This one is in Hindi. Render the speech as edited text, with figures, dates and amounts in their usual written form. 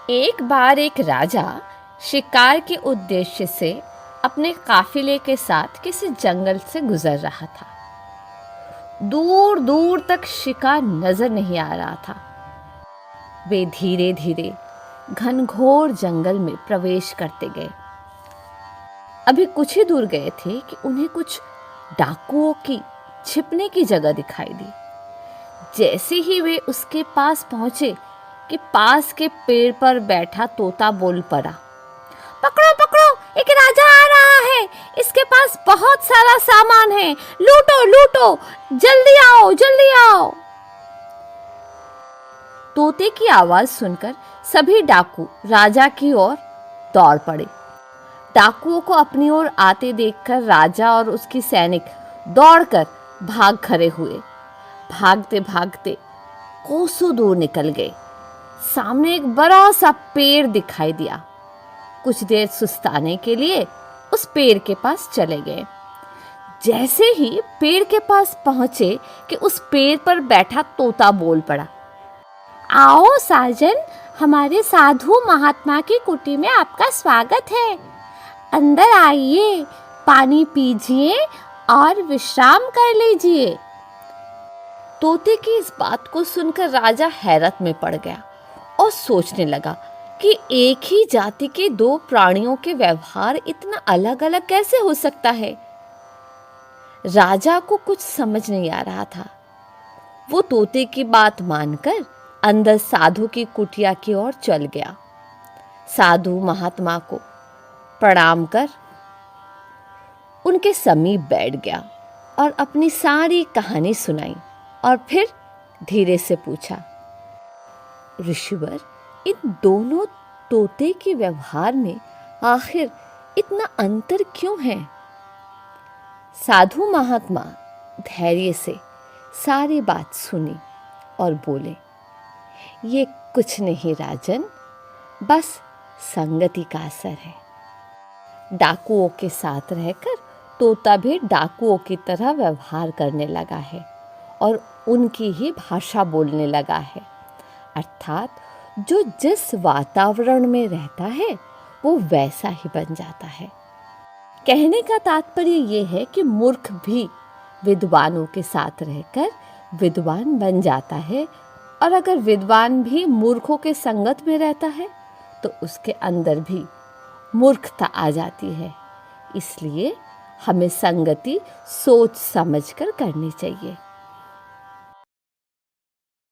एक बार एक राजा शिकार के उद्देश्य से अपने काफिले के साथ किसी जंगल से गुजर रहा था। दूर दूर तक शिकार नजर नहीं आ रहा था। वे धीरे धीरे घनघोर जंगल में प्रवेश करते गए। अभी कुछ ही दूर गए थे कि उन्हें कुछ डाकुओं की छिपने की जगह दिखाई दी। जैसे ही वे उसके पास पहुंचे कि पास के पेड़ पर बैठा तोता बोल पड़ा, पकड़ो पकड़ो, एक राजा आ रहा है, इसके पास बहुत सारा सामान है, लूटो लूटो, जल्दी आओ जल्दी आओ। तोते की आवाज सुनकर सभी डाकू राजा की ओर दौड़ पड़े। डाकुओं को अपनी ओर आते देखकर राजा और उसकी सैनिक दौड़कर भाग खड़े हुए। भागते भागते कोसों दूर निकल गए। सामने एक बड़ा सा पेड़ दिखाई दिया। कुछ देर सुस्ताने के लिए उस पेड़ के पास चले गए। जैसे ही पेड़ के पास पहुंचे कि उस पेड़ पर बैठा तोता बोल पड़ा, आओ साजन, हमारे साधु महात्मा की कुटी में आपका स्वागत है। अंदर आइए, पानी पीजिए और विश्राम कर लीजिए। तोते की इस बात को सुनकर राजा हैरत में पड़ गया और सोचने लगा कि एक ही जाति के दो प्राणियों के व्यवहार इतना अलग अलग कैसे हो सकता है। राजा को कुछ समझ नहीं आ रहा था। वो तोते की बात मानकर अंदर साधु की कुटिया की ओर चल गया। साधु महात्मा को प्रणाम कर उनके समीप बैठ गया और अपनी सारी कहानी सुनाई और फिर धीरे से पूछा, ऋषिवर, इन दोनों तोते के व्यवहार में आखिर इतना अंतर क्यों है? साधु महात्मा धैर्य से सारी बात सुनी और बोले, ये कुछ नहीं राजन, बस संगति का असर है। डाकुओं के साथ रहकर तोता भी डाकुओं की तरह व्यवहार करने लगा है और उनकी ही भाषा बोलने लगा है। अर्थात जो जिस वातावरण में रहता है वो वैसा ही बन जाता है। कहने का तात्पर्य ये है कि मूर्ख भी विद्वानों के साथ रहकर विद्वान बन जाता है, और अगर विद्वान भी मूर्खों के संगत में रहता है तो उसके अंदर भी मूर्खता आ जाती है। इसलिए हमें संगति सोच समझकर करनी चाहिए।